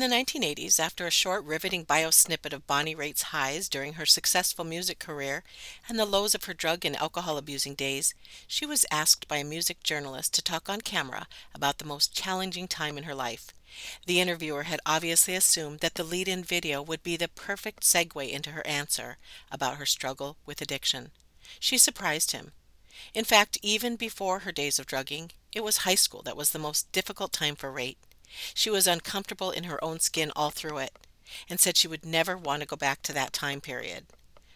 In the 1980s, after a short, riveting bio snippet of Bonnie Raitt's highs during her successful music career and the lows of her drug and alcohol abusing days, she was asked by a music journalist to talk on camera about the most challenging time in her life. The interviewer had obviously assumed that the lead in video would be the perfect segue into her answer about her struggle with addiction. She surprised him. In fact, even before her days of drugging, it was high school that was the most difficult time for Raitt. She was uncomfortable in her own skin all through it, and said she would never want to go back to that time period.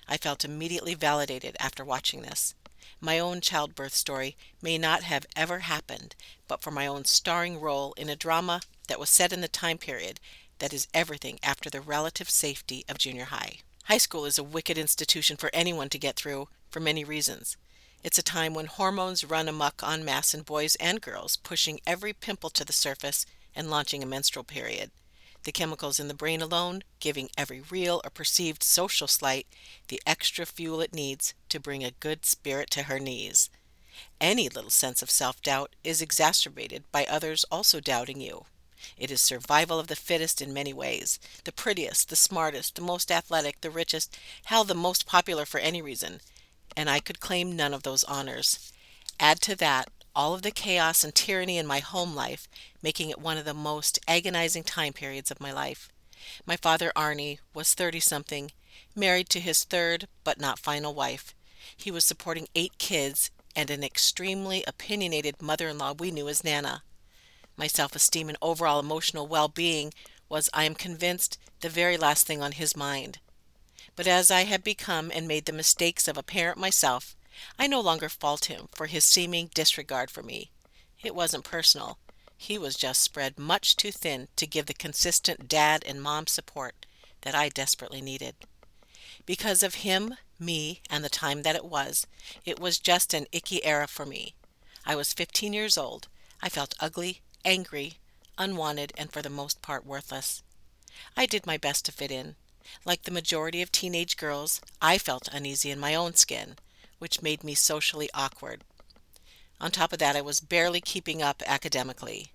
I felt immediately validated after watching this. My own childbirth story may not have ever happened, but for my own starring role in a drama that was set in the time period that is everything after the relative safety of junior high. High school is a wicked institution for anyone to get through for many reasons. It's a time when hormones run amok en masse in boys and girls, pushing every pimple to the surface and launching a menstrual period. The chemicals in the brain alone giving every real or perceived social slight the extra fuel it needs to bring a good spirit to her knees. Any little sense of self-doubt is exacerbated by others also doubting you. It is survival of the fittest in many ways. The prettiest, the smartest, the most athletic, the richest, hell, the most popular for any reason. And I could claim none of those honors. Add to that all of the chaos and tyranny in my home life, making it one of the most agonizing time periods of my life. My father, Arnie, was 30-something, married to his third but not final wife. He was supporting 8 kids and an extremely opinionated mother-in-law we knew as Nana. My self-esteem and overall emotional well-being was, I am convinced, the very last thing on his mind. But as I had become and made the mistakes of a parent myself, I no longer fault him for his seeming disregard for me. It wasn't personal. He was just spread much too thin to give the consistent dad and mom support that I desperately needed. Because of him, me, and the time that it was just an icky era for me. I was 15 years old. I felt ugly, angry, unwanted, and for the most part worthless. I did my best to fit in. Like the majority of teenage girls, I felt uneasy in my own skin, which made me socially awkward. On top of that, I was barely keeping up academically.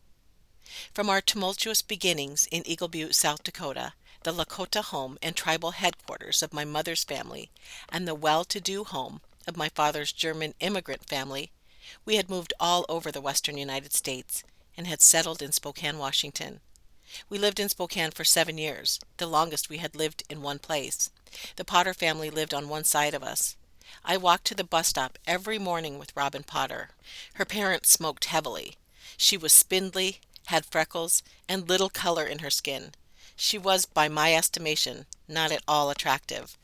From our tumultuous beginnings in Eagle Butte, South Dakota, the Lakota home and tribal headquarters of my mother's family, and the well-to-do home of my father's German immigrant family, we had moved all over the western United States and had settled in Spokane, Washington. We lived in Spokane for 7 years, the longest we had lived in one place. The Potter family lived on one side of us. I walked to the bus stop every morning with Robin Potter. Her parents smoked heavily. She was spindly, had freckles, and little color in her skin. She was, by my estimation, not at all attractive.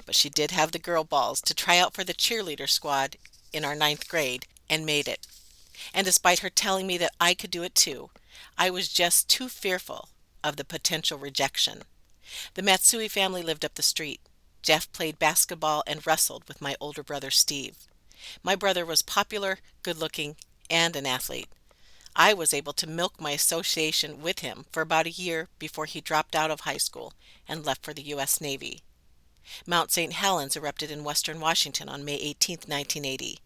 But she did have the girl balls to try out for the cheerleader squad in our 9th grade, and made it. And despite her telling me that I could do it too, I was just too fearful of the potential rejection. The Matsui family lived up the street. Jeff played basketball and wrestled with my older brother Steve. My brother was popular, good-looking, and an athlete. I was able to milk my association with him for about a year before he dropped out of high school and left for the U.S. Navy. Mount St. Helens erupted in western Washington on May 18, 1980.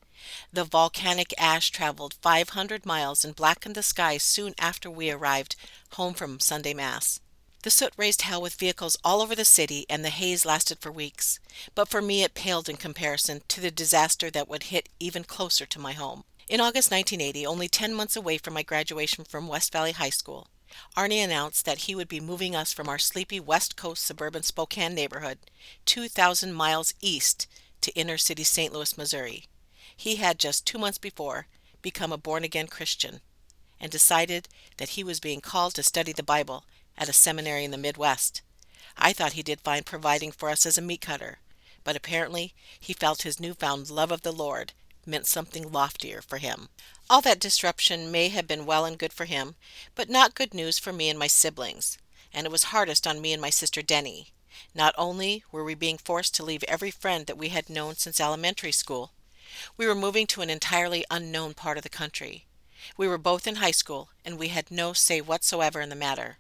The volcanic ash traveled 500 miles and blackened the sky soon after we arrived home from Sunday Mass. The soot raised hell with vehicles all over the city, and the haze lasted for weeks. But for me, it paled in comparison to the disaster that would hit even closer to my home. In August 1980, only 10 months away from my graduation from West Valley High School, Arnie announced that he would be moving us from our sleepy West Coast suburban Spokane neighborhood 2,000 miles east to inner city St. Louis, Missouri. He had just 2 months before become a born-again Christian and decided that he was being called to study the Bible at a seminary in the Midwest. I thought he did fine providing for us as a meat cutter, but apparently he felt his newfound love of the Lord meant something loftier for him. All that disruption may have been well and good for him, but not good news for me and my siblings, and it was hardest on me and my sister Denny. Not only were we being forced to leave every friend that we had known since elementary school, we were moving to an entirely unknown part of the country. We were both in high school, and we had no say whatsoever in the matter.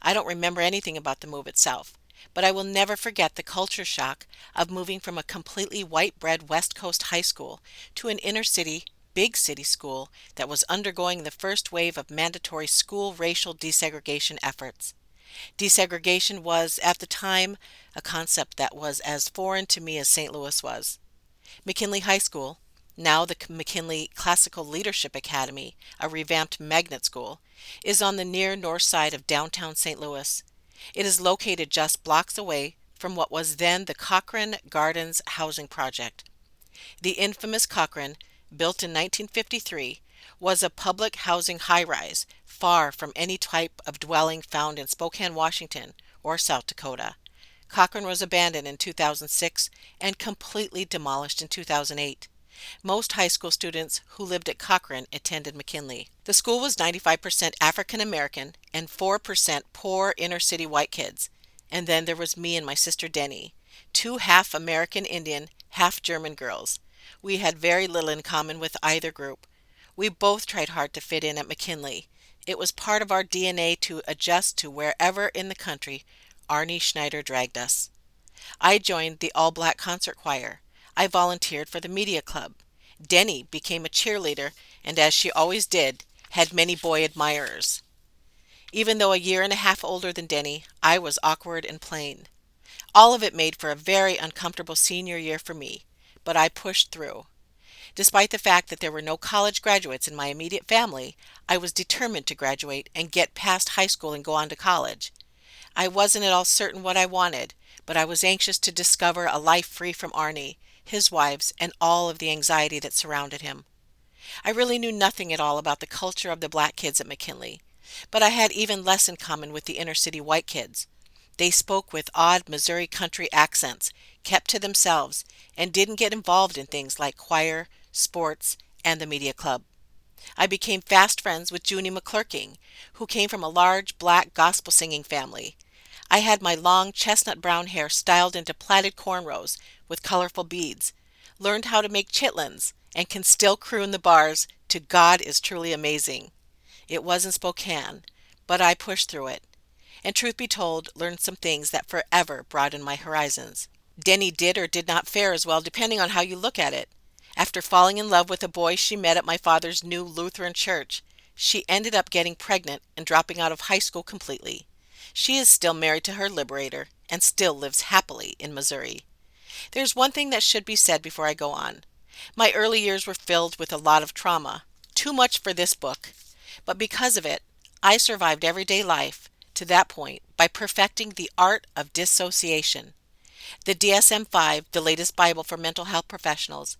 I don't remember anything about the move itself, but I will never forget the culture shock of moving from a completely white-bread West Coast high school to an inner-city, big-city school that was undergoing the first wave of mandatory school racial desegregation efforts. Desegregation was, at the time, a concept that was as foreign to me as St. Louis was. McKinley High School, now the McKinley Classical Leadership Academy, a revamped magnet school, is on the near north side of downtown St. Louis. It is located just blocks away from what was then the Cochrane Gardens housing project. The infamous Cochrane, built in 1953, was a public housing high-rise, far from any type of dwelling found in Spokane, Washington, or South Dakota. Cochrane was abandoned in 2006 and completely demolished in 2008. Most high school students who lived at Cochrane attended McKinley. The school was 95% African American and 4% poor inner city white kids. And then there was me and my sister Denny, two half American Indian, half German girls. We had very little in common with either group. We both tried hard to fit in at McKinley. It was part of our DNA to adjust to wherever in the country Arnie Schneider dragged us. I joined the all-black concert choir. I volunteered for the media club. Denny became a cheerleader and, as she always did, had many boy admirers. Even though a year and a half older than Denny, I was awkward and plain. All of it made for a very uncomfortable senior year for me, but I pushed through. Despite the fact that there were no college graduates in my immediate family, I was determined to graduate and get past high school and go on to college. I wasn't at all certain what I wanted, but I was anxious to discover a life free from Arnie, his wives, and all of the anxiety that surrounded him. I really knew nothing at all about the culture of the black kids at McKinley, but I had even less in common with the inner city white kids. They spoke with odd Missouri country accents, kept to themselves, and didn't get involved in things like choir, sports, and the media club. I became fast friends with Junie McClurking, who came from a large black gospel singing family. I had my long chestnut brown hair styled into plaited cornrows with colorful beads, learned how to make chitlins, and can still croon the bars to "God is truly amazing." It was in Spokane, but I pushed through it, and truth be told, learned some things that forever broadened my horizons. Denny did or did not fare as well depending on how you look at it. After falling in love with a boy she met at my father's new Lutheran church, she ended up getting pregnant and dropping out of high school completely. She is still married to her liberator and still lives happily in Missouri. There's one thing that should be said before I go on. My early years were filled with a lot of trauma, too much for this book, but because of it, I survived everyday life to that point by perfecting the art of dissociation. The DSM-5, the latest Bible for mental health professionals,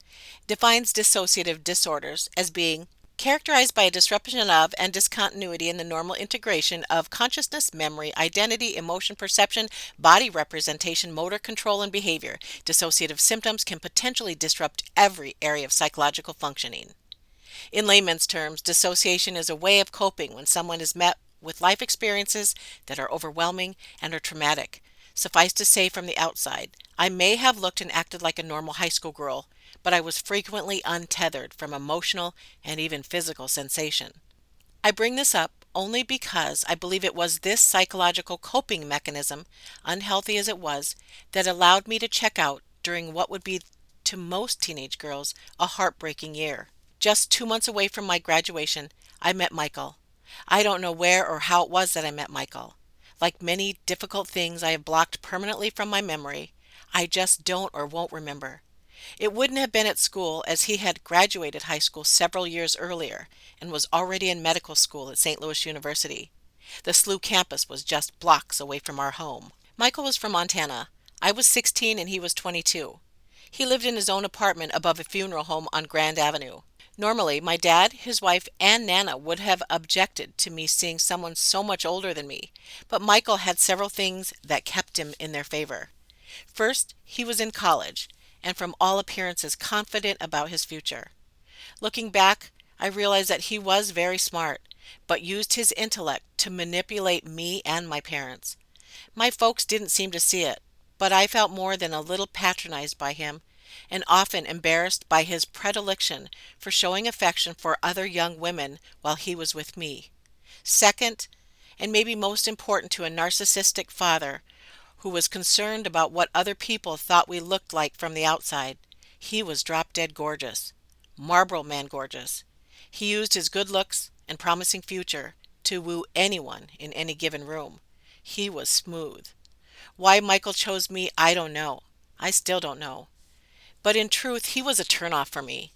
defines dissociative disorders as being characterized by a disruption of and discontinuity in the normal integration of consciousness, memory, identity, emotion, perception, body representation, motor control, and behavior. Dissociative symptoms can potentially disrupt every area of psychological functioning. In layman's terms, dissociation is a way of coping when someone is met with life experiences that are overwhelming and are traumatic. Suffice to say, from the outside, I may have looked and acted like a normal high school girl, but I was frequently untethered from emotional and even physical sensation. I bring this up only because I believe it was this psychological coping mechanism, unhealthy as it was, that allowed me to check out during what would be, to most teenage girls, a heartbreaking year. Just 2 months away from my graduation, I met Michael. I don't know where or how it was that I met Michael. Like many difficult things I have blocked permanently from my memory, I just don't or won't remember. It wouldn't have been at school, as he had graduated high school several years earlier and was already in medical school at St. Louis University. The SLU campus was just blocks away from our home. Michael was from Montana. I was 16 and he was 22. He lived in his own apartment above a funeral home on Grand Avenue. Normally, my dad, his wife, and Nana would have objected to me seeing someone so much older than me, but Michael had several things that kept him in their favor. First, he was in college, and from all appearances confident about his future. Looking back, I realized that he was very smart, but used his intellect to manipulate me and my parents. My folks didn't seem to see it, but I felt more than a little patronized by him, and often embarrassed by his predilection for showing affection for other young women while he was with me. Second, and maybe most important to a narcissistic father who was concerned about what other people thought we looked like from the outside, he was drop-dead gorgeous. Marlboro Man gorgeous. He used his good looks and promising future to woo anyone in any given room. He was smooth. Why Michael chose me, I don't know. I still don't know. But in truth, he was a turnoff for me.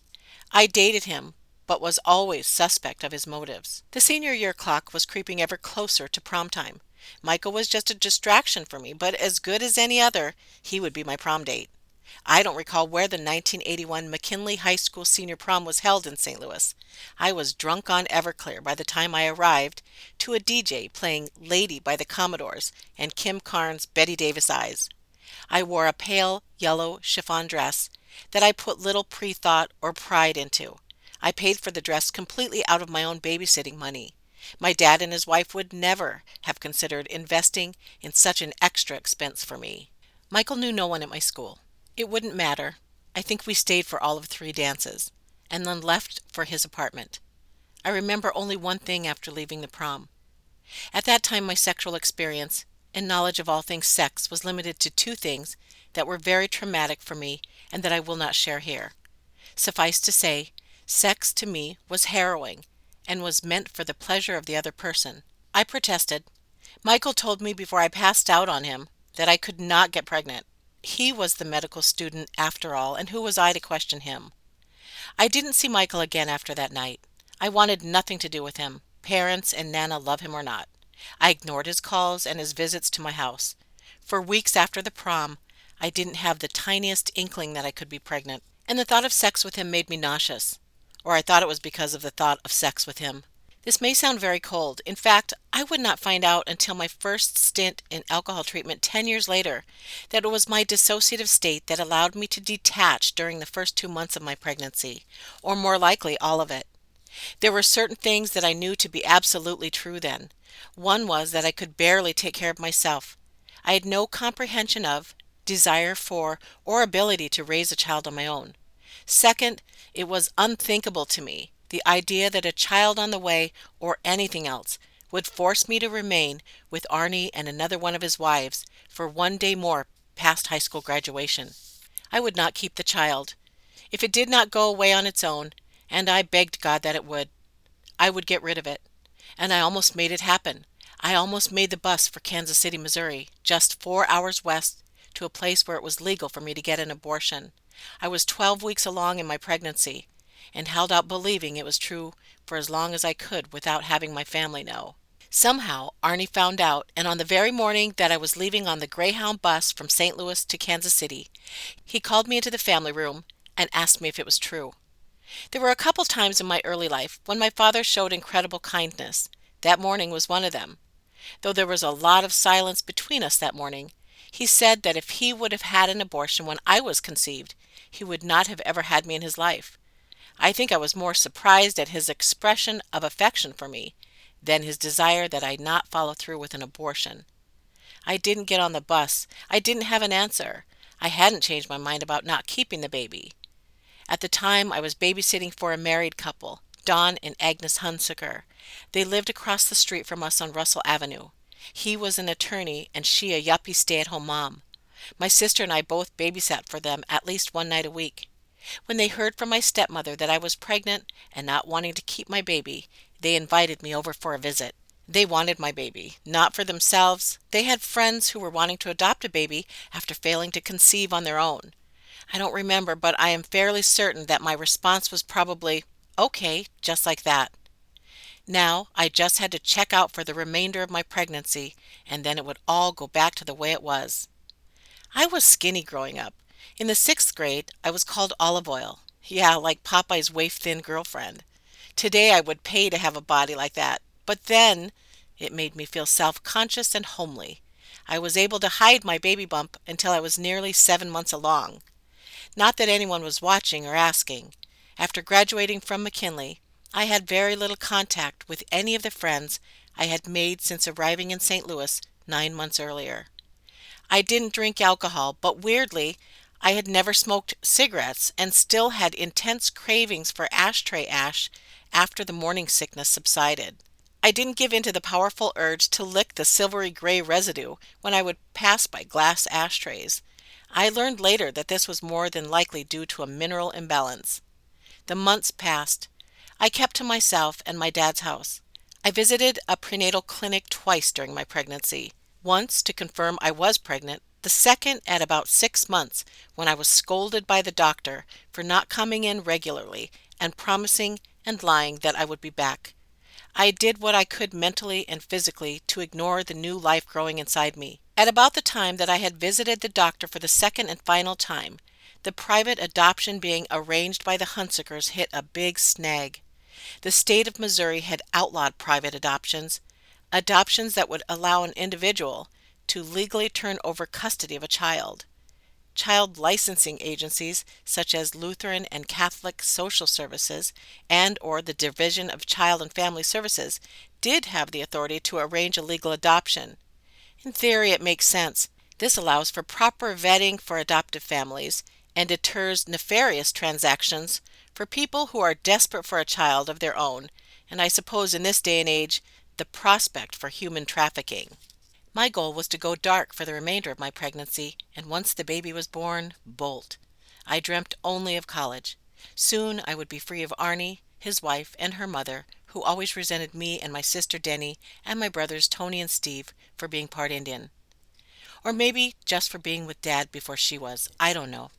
I dated him, but was always suspect of his motives. The senior year clock was creeping ever closer to prom time. Michael was just a distraction for me, but as good as any other, he would be my prom date. I don't recall where the 1981 McKinley High School senior prom was held in St. Louis. I was drunk on Everclear by the time I arrived to a DJ playing Lady by the Commodores and Kim Carnes' Betty Davis Eyes. I wore a pale yellow chiffon dress that I put little pre-thought or pride into. I paid for the dress completely out of my own babysitting money. My dad and his wife would never have considered investing in such an extra expense for me. Michael knew no one at my school. It wouldn't matter. I think we stayed for all of 3 dances, and then left for his apartment. I remember only one thing after leaving the prom. At that time, my sexual experience and knowledge of all things sex was limited to 2 things that were very traumatic for me and that I will not share here. Suffice to say, sex to me was harrowing and was meant for the pleasure of the other person. I protested. Michael told me before I passed out on him that I could not get pregnant. He was the medical student after all, and who was I to question him? I didn't see Michael again after that night. I wanted nothing to do with him, parents and Nana love him or not. I ignored his calls and his visits to my house. For weeks after the prom, I didn't have the tiniest inkling that I could be pregnant, and the thought of sex with him made me nauseous. Or I thought it was because of the thought of sex with him. This may sound very cold. In fact, I would not find out until my first stint in alcohol treatment 10 years later that it was my dissociative state that allowed me to detach during the first 2 months of my pregnancy, or more likely all of it. There were certain things that I knew to be absolutely true then. One was that I could barely take care of myself. I had no comprehension of, desire for, or ability to raise a child on my own. Second, it was unthinkable to me, the idea that a child on the way, or anything else, would force me to remain with Arnie and another one of his wives for 1 day more past high school graduation. I would not keep the child. If it did not go away on its own, and I begged God that it would, I would get rid of it. And I almost made it happen. I almost made the bus for Kansas City, Missouri, just 4 hours west, to a place where it was legal for me to get an abortion. I was 12 weeks along in my pregnancy and held out believing it was true for as long as I could without having my family know. Somehow, Arnie found out, and on the very morning that I was leaving on the Greyhound bus from St. Louis to Kansas City, he called me into the family room and asked me if it was true. There were a couple times in my early life when my father showed incredible kindness. That morning was one of them. Though there was a lot of silence between us that morning, he said that if he would have had an abortion when I was conceived, he would not have ever had me in his life. I think I was more surprised at his expression of affection for me than his desire that I not follow through with an abortion. I didn't get on the bus. I didn't have an answer. I hadn't changed my mind about not keeping the baby. At the time, I was babysitting for a married couple, Don and Agnes Hunsaker. They lived across the street from us on Russell Avenue. He was an attorney and she a yuppie stay-at-home mom. My sister and I both babysat for them at least 1 night a week. When they heard from my stepmother that I was pregnant and not wanting to keep my baby, they invited me over for a visit. They wanted my baby, not for themselves. They had friends who were wanting to adopt a baby after failing to conceive on their own. I don't remember, but I am fairly certain that my response was probably, "Okay," just like that. Now, I just had to check out for the remainder of my pregnancy, and then it would all go back to the way it was. I was skinny growing up. In the 6th grade, I was called Olive Oil. Yeah, like Popeye's waif-thin girlfriend. Today, I would pay to have a body like that. But then, it made me feel self-conscious and homely. I was able to hide my baby bump until I was nearly 7 months along. Not that anyone was watching or asking. After graduating from McKinley, I had very little contact with any of the friends I had made since arriving in St. Louis 9 months earlier. I didn't drink alcohol, but weirdly, I had never smoked cigarettes and still had intense cravings for ashtray ash after the morning sickness subsided. I didn't give in to the powerful urge to lick the silvery gray residue when I would pass by glass ashtrays. I learned later that this was more than likely due to a mineral imbalance. The months passed. I kept to myself and my dad's house. I visited a prenatal clinic twice during my pregnancy, Once to confirm I was pregnant, the second at about 6 months when I was scolded by the doctor for not coming in regularly and promising and lying that I would be back. I did what I could mentally and physically to ignore the new life growing inside me. At about the time that I had visited the doctor for the second and final time, the private adoption being arranged by the Hunsikers hit a big snag. The state of Missouri had outlawed private adoptions, adoptions that would allow an individual to legally turn over custody of a child. Child licensing agencies such as Lutheran and Catholic Social Services and or the Division of Child and Family Services did have the authority to arrange a legal adoption. In theory, it makes sense. This allows for proper vetting for adoptive families and deters nefarious transactions for people who are desperate for a child of their own, and I suppose in this day and age, the prospect for human trafficking. My goal was to go dark for the remainder of my pregnancy, and once the baby was born, bolt. I dreamt only of college. Soon I would be free of Arnie, his wife, and her mother, who always resented me and my sister Denny and my brothers Tony and Steve for being part Indian. Or maybe just for being with Dad before she was. I don't know.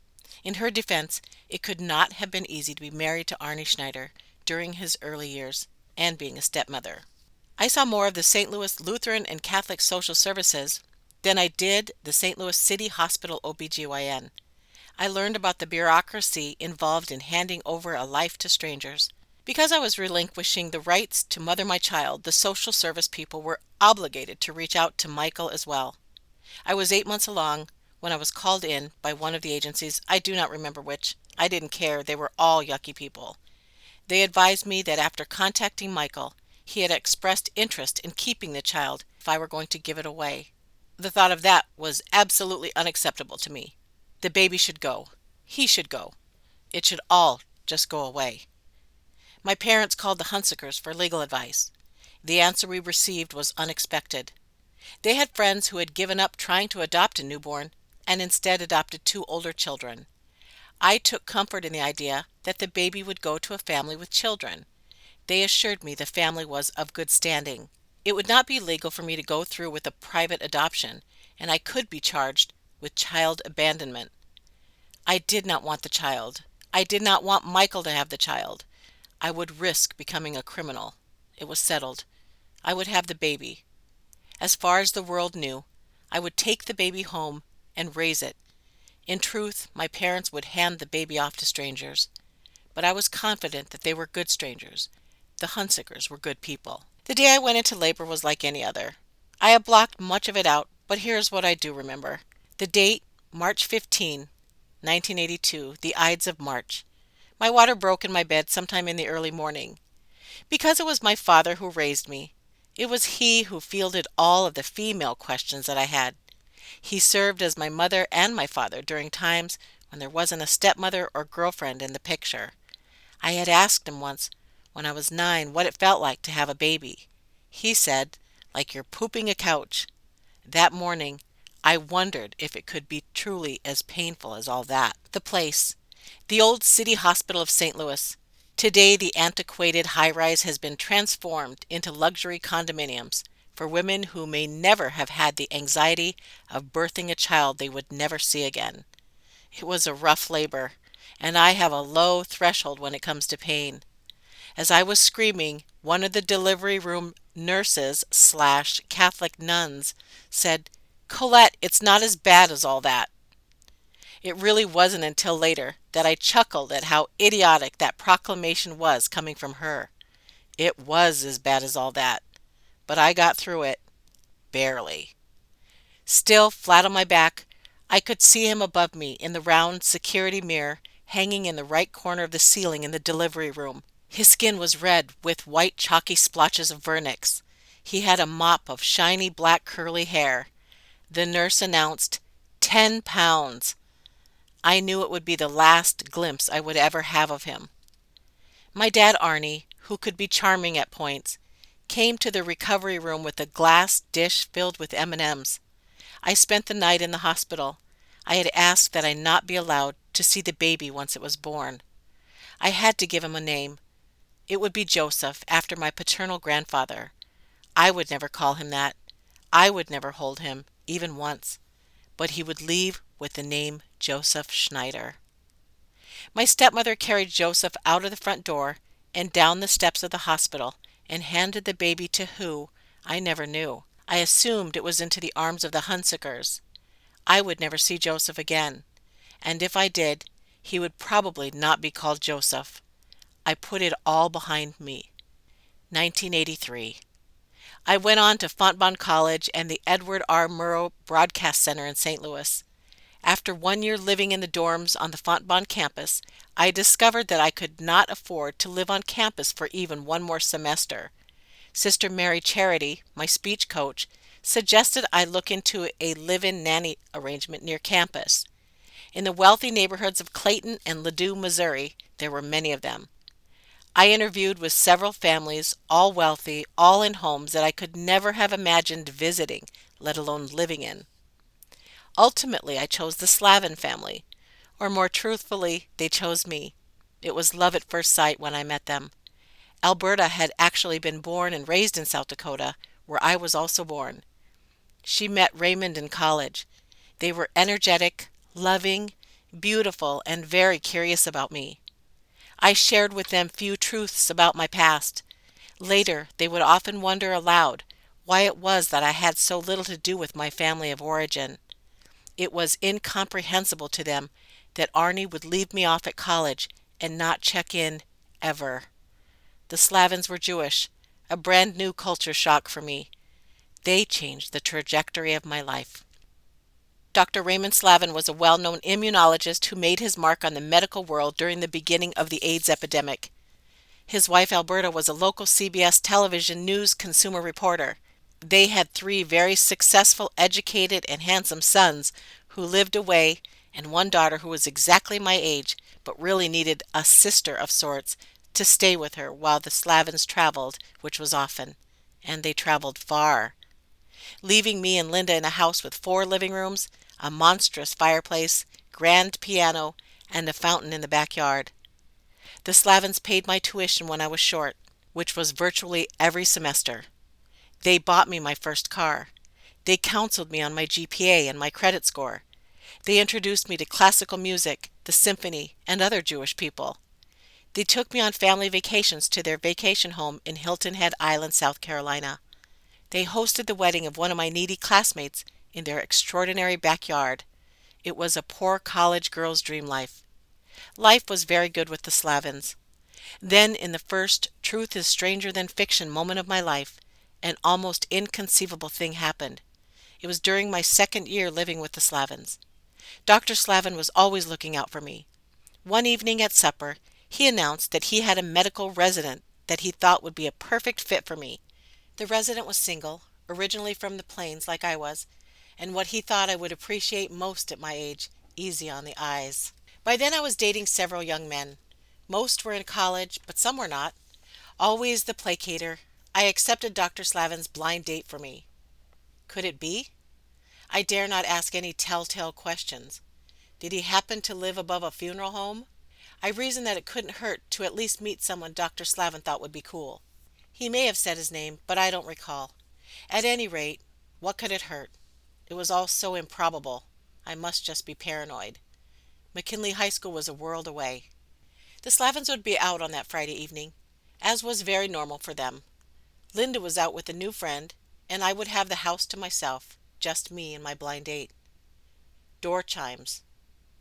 In her defense, it could not have been easy to be married to Arnie Schneider during his early years and being a stepmother. I saw more of the St. Louis Lutheran and Catholic Social Services than I did the St. Louis City Hospital OBGYN. I learned about the bureaucracy involved in handing over a life to strangers. Because I was relinquishing the rights to mother my child, the social service people were obligated to reach out to Michael as well. I was 8 months along when I was called in by one of the agencies. I do not remember which. I didn't care. They were all yucky people. They advised me that after contacting Michael, he had expressed interest in keeping the child if I were going to give it away. The thought of that was absolutely unacceptable to me. The baby should go. He should go. It should all just go away. My parents called the Hunsikers for legal advice. The answer we received was unexpected. They had friends who had given up trying to adopt a newborn and instead adopted 2 older children. I took comfort in the idea that the baby would go to a family with children. They assured me the family was of good standing. It would not be legal for me to go through with a private adoption, and I could be charged with child abandonment. I did not want the child. I did not want Michael to have the child. I would risk becoming a criminal. It was settled. I would have the baby. As far as the world knew, I would take the baby home and raise it. In truth, my parents would hand the baby off to strangers, but I was confident that they were good strangers. The Hunsikers were good people. The day I went into labor was like any other. I have blocked much of it out, but here's what I do remember. The date, March 15, 1982, the Ides of March. My water broke in my bed sometime in the early morning. Because it was my father who raised me, it was he who fielded all of the female questions that I had. He served as my mother and my father during times when there wasn't a stepmother or girlfriend in the picture. I had asked him once, when I was 9, what it felt like to have a baby. He said, "Like you're pooping a couch." That morning, I wondered if it could be truly as painful as all that. The place. The old City Hospital of St. Louis. Today, the antiquated high-rise has been transformed into luxury condominiums for women who may never have had the anxiety of birthing a child they would never see again. It was a rough labor, and I have a low threshold when it comes to pain. As I was screaming, one of the delivery room nurses/Catholic nuns said, "Colette, it's not as bad as all that." It really wasn't until later that I chuckled at how idiotic that proclamation was coming from her. It was as bad as all that, but I got through it. Barely. Still flat on my back, I could see him above me in the round security mirror hanging in the right corner of the ceiling in the delivery room. His skin was red with white chalky splotches of vernix. He had a mop of shiny black curly hair. The nurse announced, 10 pounds. I knew it would be the last glimpse I would ever have of him. My dad Arnie, who could be charming at points, came to the recovery room with a glass dish filled with M&Ms. I spent the night in the hospital. I had asked that I not be allowed to see the baby once it was born. I had to give him a name. It would be Joseph, after my paternal grandfather. I would never call him that. I would never hold him, even once, but he would leave with the name Joseph Schneider. My stepmother carried Joseph out of the front door and down the steps of the hospital and handed the baby to who, I never knew. I assumed it was into the arms of the Hunsikers. I would never see Joseph again, and if I did, he would probably not be called Joseph. I put it all behind me. 1983. I went on to Fontbonne College and the Edward R. Murrow Broadcast Center in St. Louis. After 1 year living in the dorms on the Fontbonne campus, I discovered that I could not afford to live on campus for even one more semester. Sister Mary Charity, my speech coach, suggested I look into a live-in nanny arrangement near campus. In the wealthy neighborhoods of Clayton and Ladue, Missouri, there were many of them. I interviewed with several families, all wealthy, all in homes that I could never have imagined visiting, let alone living in. Ultimately, I chose the Slavin family, or more truthfully, they chose me. It was love at first sight when I met them. Alberta had actually been born and raised in South Dakota, where I was also born. She met Raymond in college. They were energetic, loving, beautiful, and very curious about me. I shared with them few truths about my past. Later, they would often wonder aloud why it was that I had so little to do with my family of origin. It was incomprehensible to them that Arnie would leave me off at college and not check in ever. The Slavins were Jewish, a brand new culture shock for me. They changed the trajectory of my life. Dr. Raymond Slavin was a well-known immunologist who made his mark on the medical world during the beginning of the AIDS epidemic. His wife Alberta was a local CBS television news consumer reporter. They had 3 very successful, educated, and handsome sons who lived away, and one daughter who was exactly my age, but really needed a sister of sorts to stay with her while the Slavins traveled, which was often. And they traveled far, leaving me and Linda in a house with 4 living rooms, a monstrous fireplace, grand piano, and a fountain in the backyard. The Slavins paid my tuition when I was short, which was virtually every semester. They bought me my first car. They counseled me on my GPA and my credit score. They introduced me to classical music, the symphony, and other Jewish people. They took me on family vacations to their vacation home in Hilton Head Island, South Carolina. They hosted the wedding of one of my needy classmates in their extraordinary backyard. It was a poor college girl's dream life. Life was very good with the Slavins. Then, in the first truth is stranger than fiction moment of my life, an almost inconceivable thing happened. It was during my 2nd year living with the Slavins. Dr. Slavin was always looking out for me. One evening at supper, he announced that he had a medical resident that he thought would be a perfect fit for me. The resident was single, originally from the plains like I was, and what he thought I would appreciate most at my age, easy on the eyes. By then I was dating several young men. Most were in college, but some were not. Always the placater, I accepted Dr. Slavin's blind date for me. Could it be? I dare not ask any telltale questions. Did he happen to live above a funeral home? I reasoned that it couldn't hurt to at least meet someone Dr. Slavin thought would be cool. He may have said his name, but I don't recall. At any rate, what could it hurt? It was all so improbable. I must just be paranoid. McKinley High School was a world away. The Slavins would be out on that Friday evening, as was very normal for them. Linda was out with a new friend, and I would have the house to myself, just me and my blind date. Door chimes.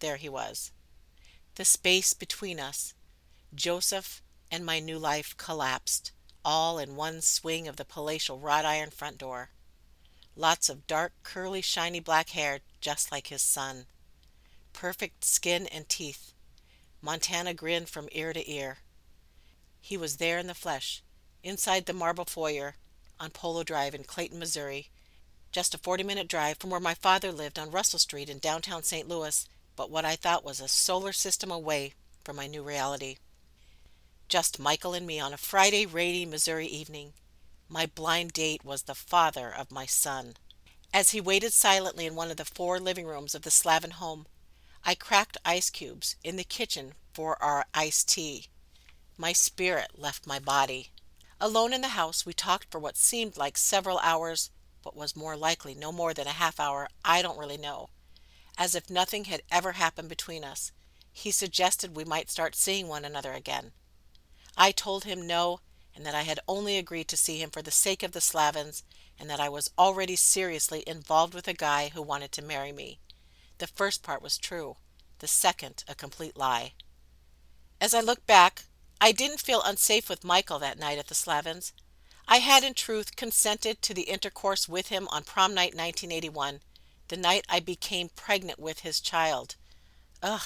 There he was. The space between us, Joseph and my new life, collapsed, all in one swing of the palatial wrought iron front door. Lots of dark, curly, shiny black hair, just like his son. Perfect skin and teeth. Montana grinned from ear to ear. He was there in the flesh, inside the marble foyer on Polo Drive in Clayton, Missouri, just a 40-minute drive from where my father lived on Russell Street in downtown St. Louis, but what I thought was a solar system away from my new reality. Just Michael and me on a Friday rainy Missouri evening. My blind date was the father of my son. As he waited silently in one of the 4 living rooms of the Slavin home, I cracked ice cubes in the kitchen for our iced tea. My spirit left my body. Alone in the house, we talked for what seemed like several hours, but was more likely no more than a half hour, I don't really know. As if nothing had ever happened between us, he suggested we might start seeing one another again. I told him no, and that I had only agreed to see him for the sake of the Slavins, and that I was already seriously involved with a guy who wanted to marry me. The first part was true, the second a complete lie. As I look back, I didn't feel unsafe with Michael that night at the Slavins. I had in truth consented to the intercourse with him on prom night 1981, the night I became pregnant with his child. Ugh,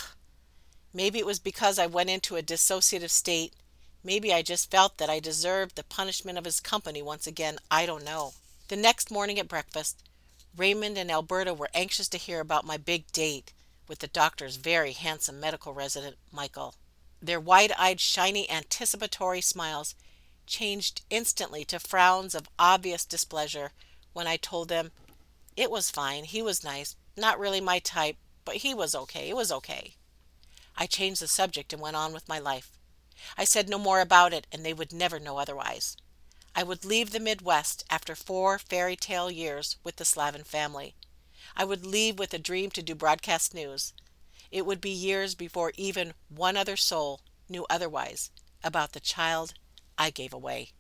maybe it was because I went into a dissociative state. Maybe I just felt that I deserved the punishment of his company once again. I don't know. The next morning at breakfast, Raymond and Alberta were anxious to hear about my big date with the doctor's very handsome medical resident, Michael. Their wide-eyed, shiny, anticipatory smiles changed instantly to frowns of obvious displeasure when I told them it was fine, he was nice, not really my type, but he was okay, it was okay. I changed the subject and went on with my life. I said no more about it, and they would never know otherwise. I would leave the Midwest after 4 fairy tale years with the Slavin family. I would leave with a dream to do broadcast news. It would be years before even one other soul knew otherwise about the child I gave away.